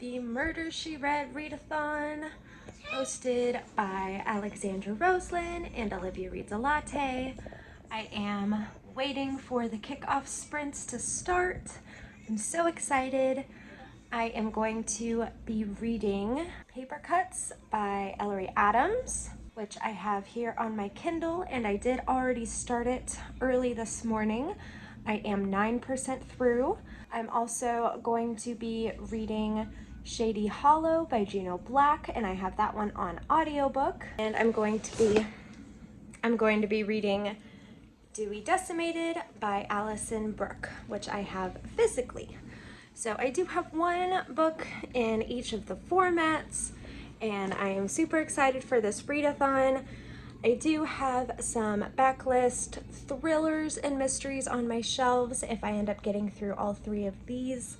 the Murder, She Read Readathon, hosted by Alexandra Roslin and Olivia Reads a Latte. I am waiting for the kickoff sprints to start. I'm so excited. I am going to be reading Paper Cuts by Ellery Adams, which I have here on my Kindle, and I did already start it early this morning. I am 9% through. I'm also going to be reading Shady Hollow by Gino Black, and I have that one on audiobook. And I'm going to be reading Dewey Decimated by Allison Brooke, which I have physically. So I do have one book in each of the formats, and I am super excited for this readathon. I do have some backlist thrillers and mysteries on my shelves if I end up getting through all three of these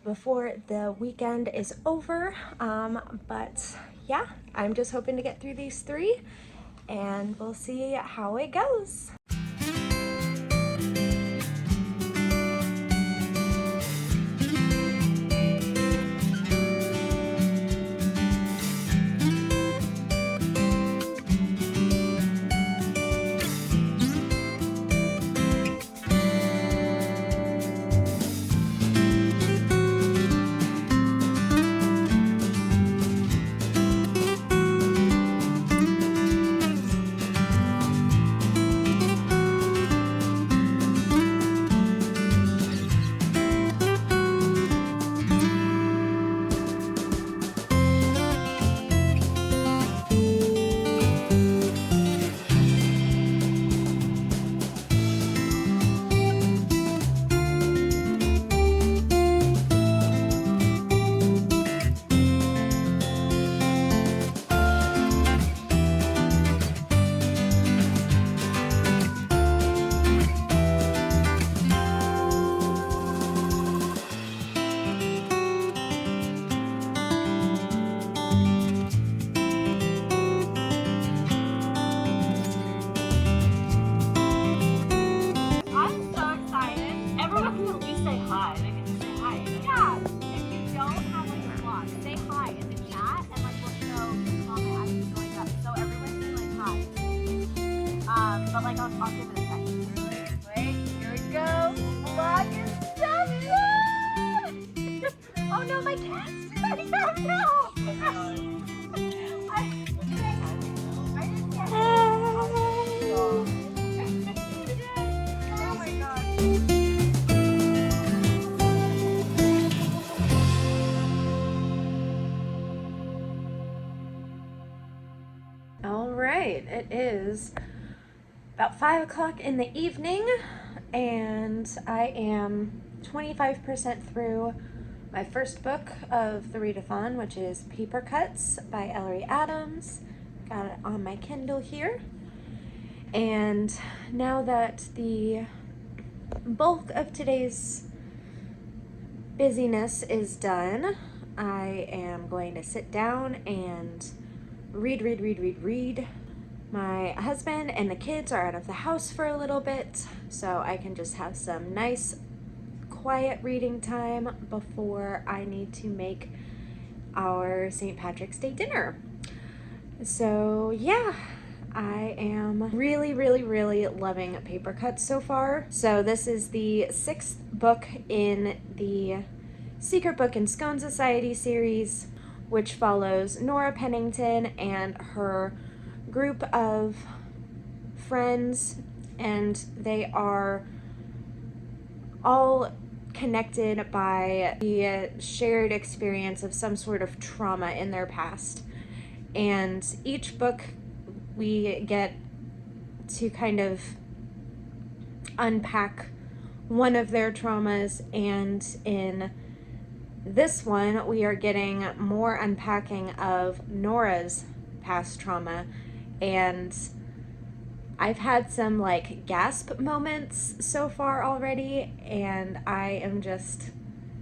before the weekend is over. But yeah, I'm just hoping to get through these three, and we'll see how it goes. But like, I'll give it a second. Wait, here we go. Vlog is done. Oh no, my cat's turning up now. I didn't get it. Oh my gosh. All right, it is about 5 o'clock in the evening, and I am 25% through my first book of the readathon, which is Paper Cuts by Ellery Adams. Got it on my Kindle here. And now that the bulk of today's busyness is done, I am going to sit down and read. My husband and the kids are out of the house for a little bit, so I can just have some nice, quiet reading time before I need to make our St. Patrick's Day dinner. So yeah, I am really loving Paper Cuts so far. So this is the 6th book in the Secret Book and Scone Society series, which follows Nora Pennington and her group of friends, and they are all connected by the shared experience of some sort of trauma in their past. And each book we get to kind of unpack one of their traumas, and in this one we are getting more unpacking of Nora's past trauma. And I've had some like gasp moments so far already, and I am just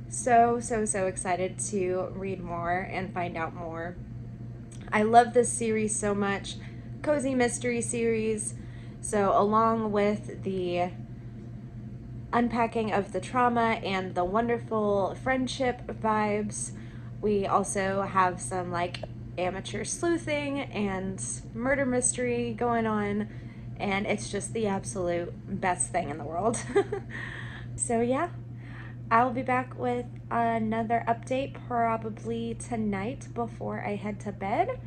so excited to read more and find out more. I love this series so much. Cozy mystery series. So along with the unpacking of the trauma and the wonderful friendship vibes, We also have some like amateur sleuthing and murder mystery going on, and it's just the absolute best thing in the world. So yeah, I'll be back with another update probably tonight before I head to bed,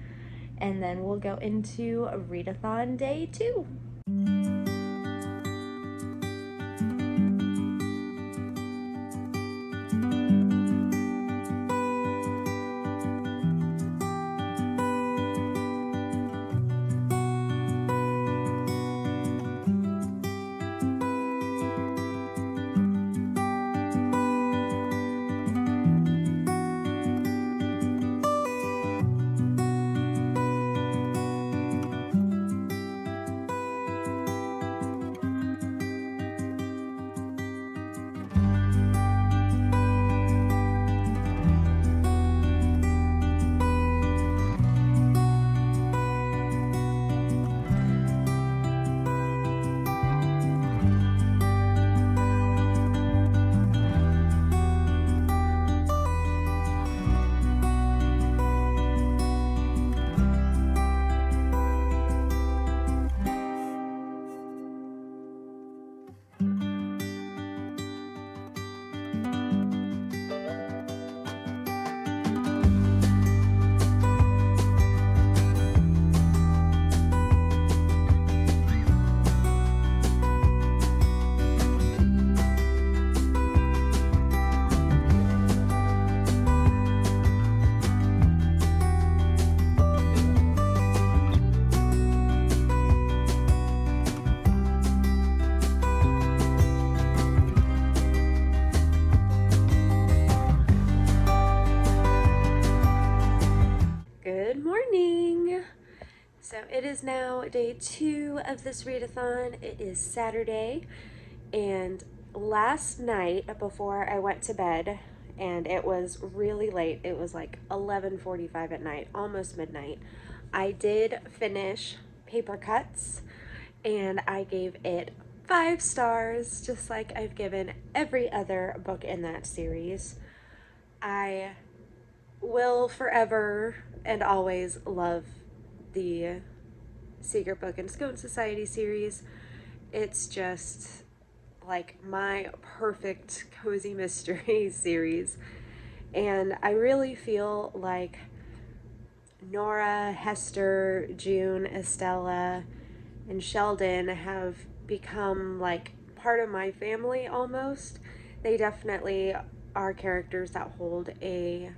and then we'll go into Readathon day 2. Good morning! So it is now day 2 of this readathon. It is Saturday, and last night before I went to bed, and it was really late, it was like 11:45 at night, almost midnight, I did finish Paper Cuts, and I gave it 5 stars, just like I've given every other book in that series. I will forever and always love the Secret Book and Scone Society series. It's just like my perfect cozy mystery series, and I really feel like Nora, Hester, June, Estella, and Sheldon have become like part of my family almost. They definitely are characters that hold a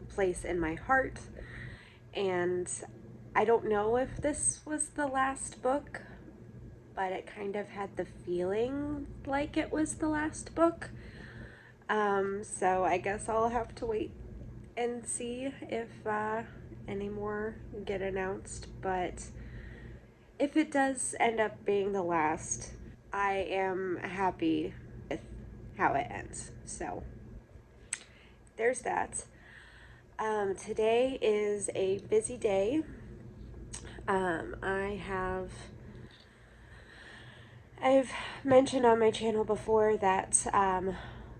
place in my heart, and I don't know if this was the last book, but it kind of had the feeling like it was the last book. So I guess I'll have to wait and see if any more get announced, but if it does end up being the last, I am happy with how it ends. So there's that. Today is a busy day. I've mentioned on my channel before that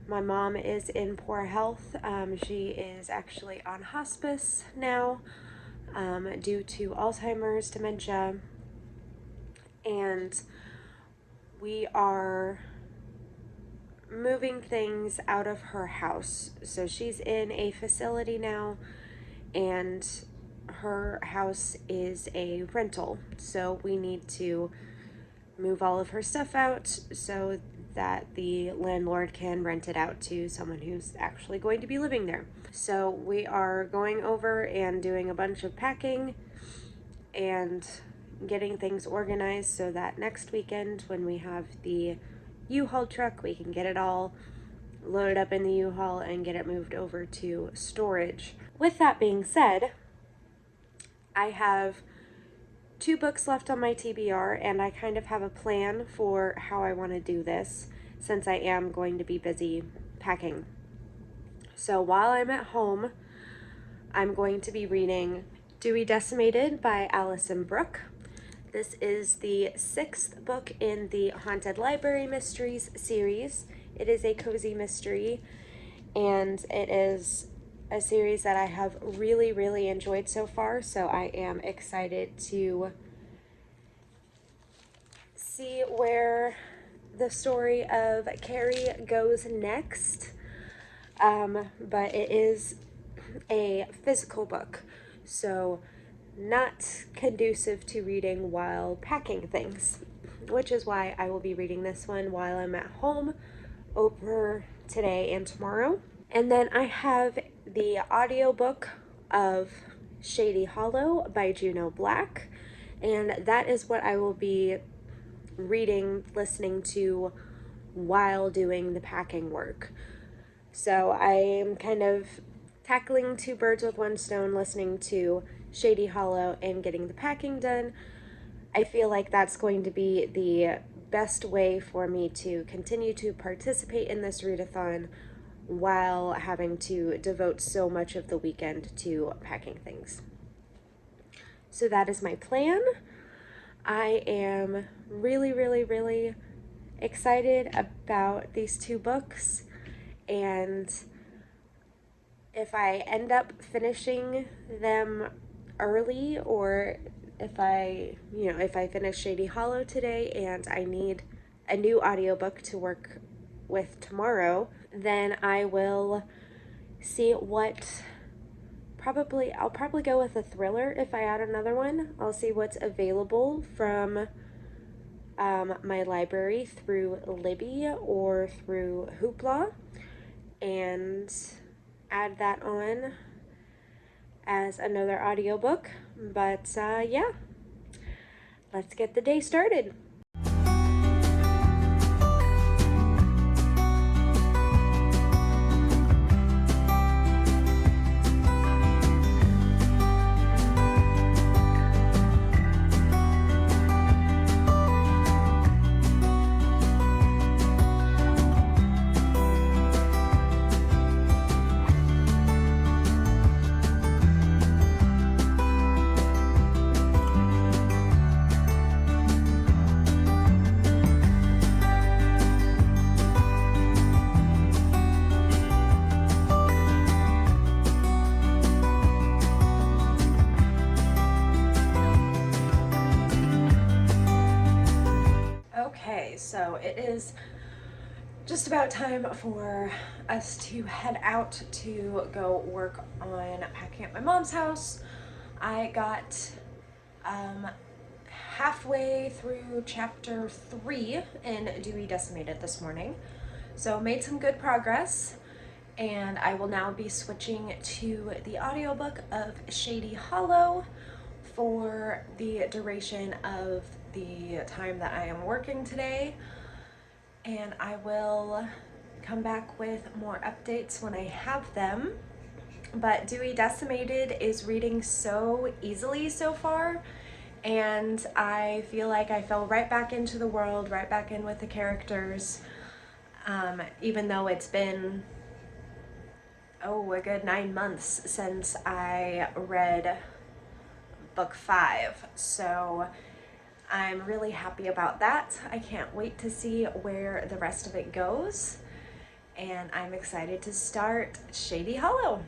my mom is in poor health. She is actually on hospice now due to Alzheimer's, dementia, and we are moving things out of her house. So she's in a facility now, and her house is a rental. So we need to move all of her stuff out so that the landlord can rent it out to someone who's actually going to be living there. So we are going over and doing a bunch of packing and getting things organized so that next weekend when we have the U-Haul truck, we can get it all loaded up in the U-Haul and get it moved over to storage. With that being said, I have 2 books left on my TBR, and I kind of have a plan for how I want to do this since I am going to be busy packing. So while I'm at home, I'm going to be reading Dewey Decimated by Alison Brooke. This is the 6th book in the Haunted Library Mysteries series. It is a cozy mystery, and it is a series that I have really, really enjoyed so far, so I am excited to see where the story of Carrie goes next. But it is a physical book, so not conducive to reading while packing things, which is why I will be reading this one while I'm at home over today and tomorrow. And then I have the audiobook of Shady Hollow by Juno Black, and that is what I will be listening to while doing the packing work. So I'm kind of tackling two birds with one stone, listening to Shady Hollow and getting the packing done. I feel like that's going to be the best way for me to continue to participate in this readathon while having to devote so much of the weekend to packing things. So that is my plan. I am really, really, really excited about these two books, and if I end up finishing them early, or if I finish Shady Hollow today and I need a new audiobook to work with tomorrow, then I will see what I'll probably go with a thriller if I add another one. I'll see what's available from my library through Libby or through Hoopla and add that on as another audiobook. But yeah, let's get the day started. So it is just about time for us to head out to go work on packing up my mom's house. I got halfway through chapter 3 in Dewey Decimated this morning, so made some good progress, and I will now be switching to the audiobook of Shady Hollow for the duration of the time that I am working today, and I will come back with more updates when I have them. But Dewey Decimated is reading so easily so far, and I feel like I fell right back into the world, right back in with the characters, even though it's been a good 9 months since I read book 5, so I'm really happy about that. I can't wait to see where the rest of it goes, and I'm excited to start Shady Hollow.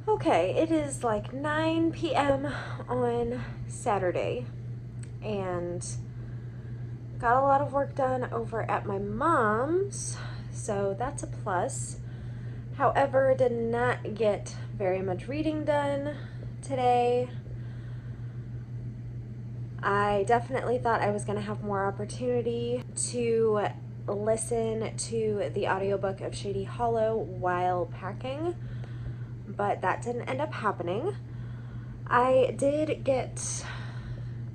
Okay, it is like 9 p.m. on Saturday, and got a lot of work done over at my mom's, so that's a plus. However, did not get very much reading done today. I definitely thought I was going to have more opportunity to listen to the audiobook of Shady Hollow while packing, but that didn't end up happening. I did get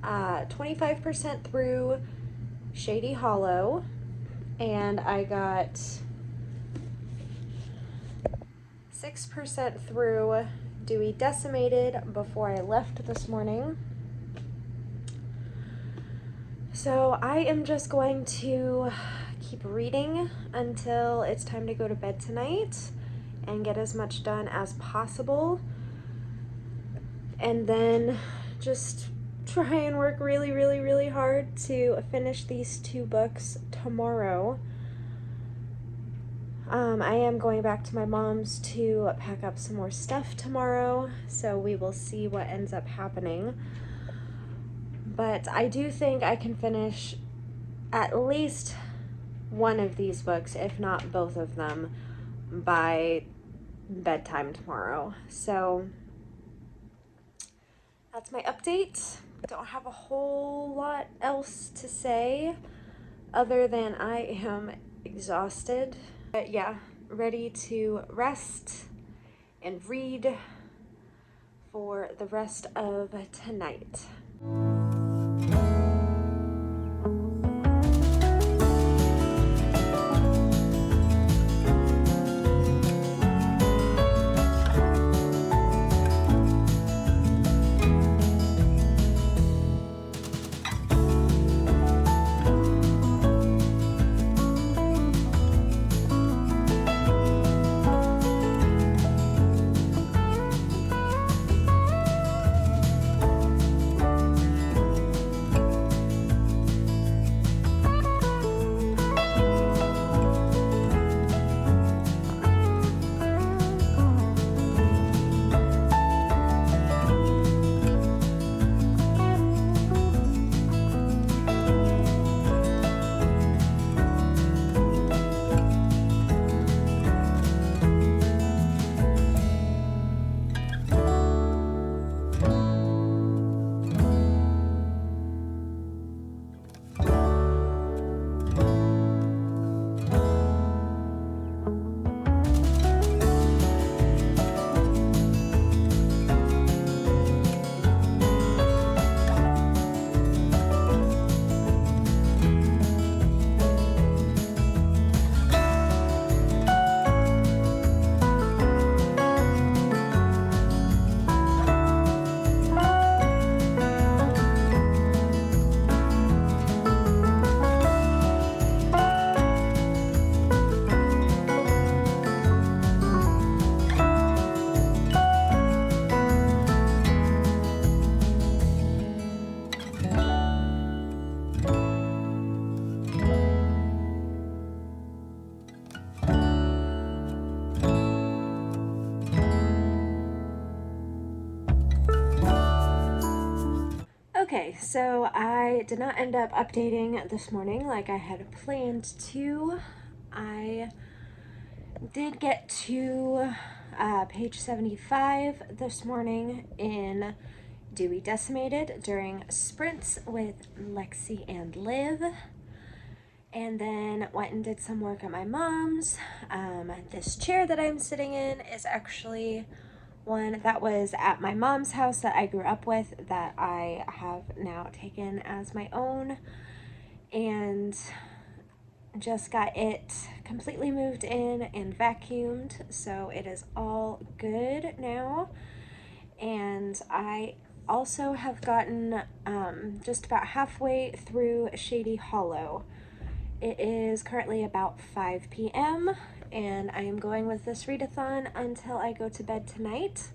25% through Shady Hollow, and I got 6% through Dewey Decimated before I left this morning. So I am just going to keep reading until it's time to go to bed tonight and get as much done as possible, and then just try and work really, really, really hard to finish these 2 books tomorrow. I am going back to my mom's to pack up some more stuff tomorrow, so we will see what ends up happening. But I do think I can finish at least one of these books, if not both of them, by bedtime tomorrow. So that's my update. Don't have a whole lot else to say other than I am exhausted. But yeah, ready to rest and read for the rest of tonight. Okay, so I did not end up updating this morning like I had planned to. I did get to page 75 this morning in Dewey Decimated during sprints with Lexi and Liv, and then went and did some work at my mom's. This chair that I'm sitting in is actually one that was at my mom's house that I grew up with that I have now taken as my own, and just got it completely moved in and vacuumed, so it is all good now. And I also have gotten just about halfway through Shady Hollow. It is currently about 5 p.m. and I am going with this readathon until I go to bed tonight.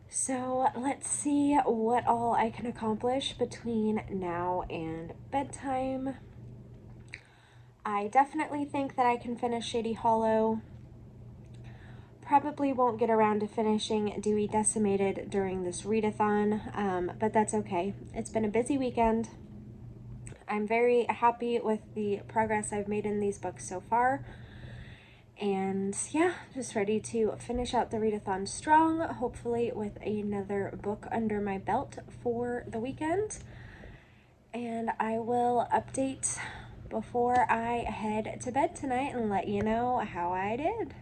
So let's see what all I can accomplish between now and bedtime. I definitely think that I can finish Shady Hollow. Probably won't get around to finishing Dewey Decimated during this readathon, but that's okay. It's been a busy weekend. I'm very happy with the progress I've made in these books so far, And yeah, just ready to finish out the readathon strong, hopefully with another book under my belt for the weekend. And I will update before I head to bed tonight and let you know how I did.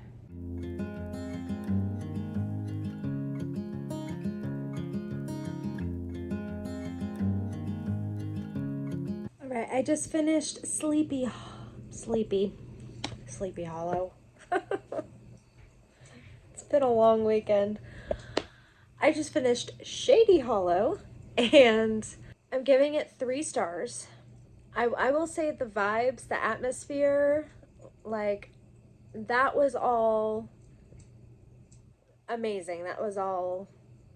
All right, I just finished Sleepy Hollow. It's been a long weekend. I just finished Shady Hollow, and I'm giving it 3 stars. I will say the vibes, the atmosphere, like, that was all amazing. That was all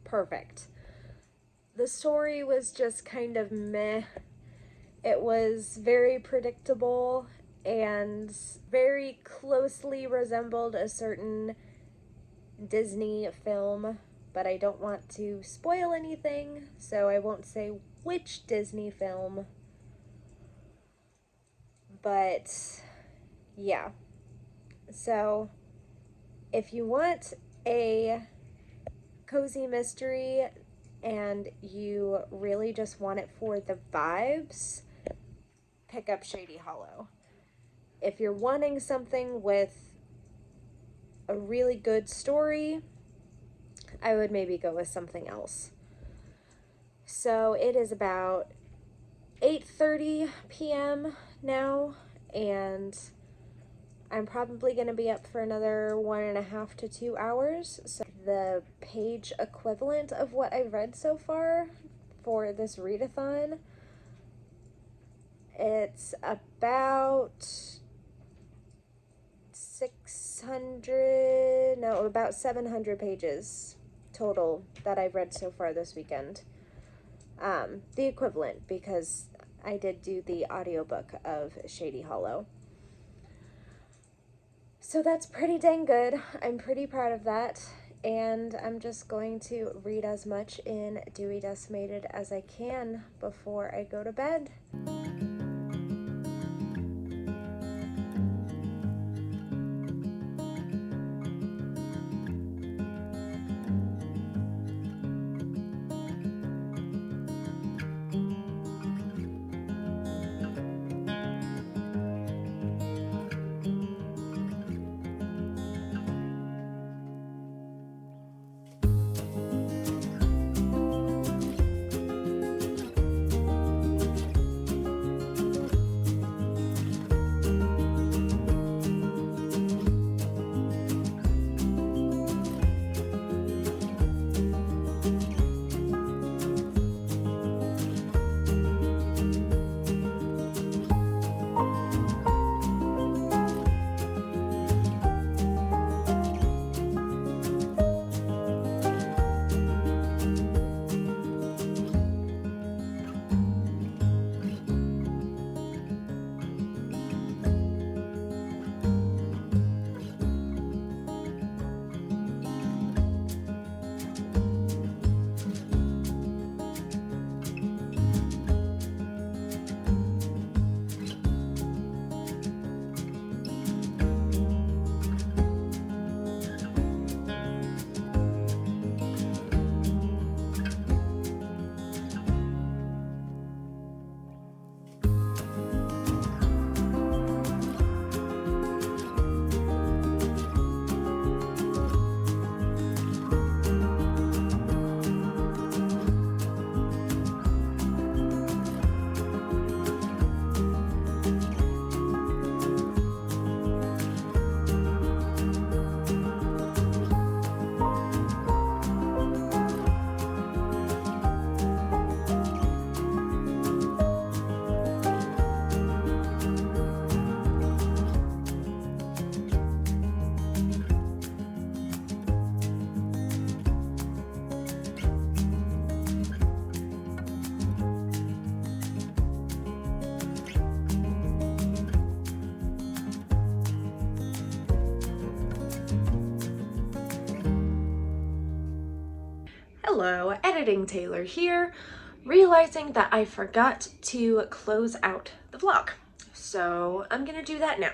perfect. The story was just kind of meh. It was very predictable and very closely resembled a certain Disney film, but I don't want to spoil anything, so I won't say which Disney film. But yeah, so if you want a cozy mystery and you really just want it for the vibes, pick up Shady Hollow. If you're wanting something with a really good story, I would maybe go with something else. So it is about 8:30 p.m. now, and I'm probably going to be up for another 1.5 to 2 hours. So the page equivalent of what I've read so far for this readathon, it's about 700 pages total that I've read so far this weekend. The equivalent, because I did do the audiobook of Shady Hollow. So that's pretty dang good. I'm pretty proud of that. And I'm just going to read as much in Dewey Decimated as I can before I go to bed. Hello, Editing Taylor here, realizing that I forgot to close out the vlog. So I'm gonna do that now.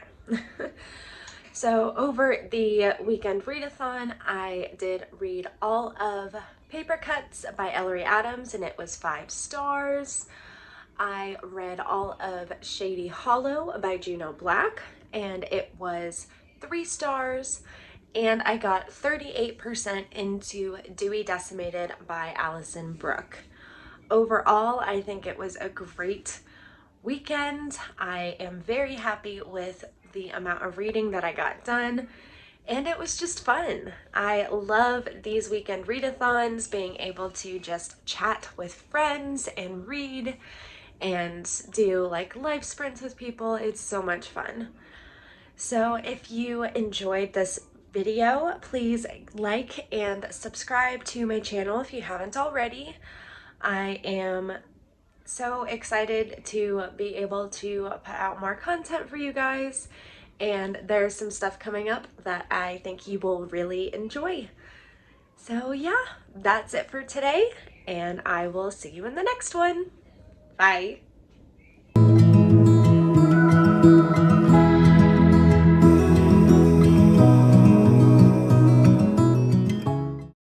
So over the weekend readathon, I did read all of Paper Cuts by Ellery Adams, and it was 5 stars. I read all of Shady Hollow by Juno Black, and it was 3 stars. And I got 38% into Dewey Decimated by Allison Brooke. Overall, I think it was a great weekend. I am very happy with the amount of reading that I got done, and it was just fun. I love these weekend readathons, being able to just chat with friends and read and do like life sprints with people. It's so much fun. So if you enjoyed this video, please like and subscribe to my channel if you haven't already. I am so excited to be able to put out more content for you guys, and there's some stuff coming up that I think you will really enjoy. So yeah, that's it for today, and I will see you in the next one. Bye.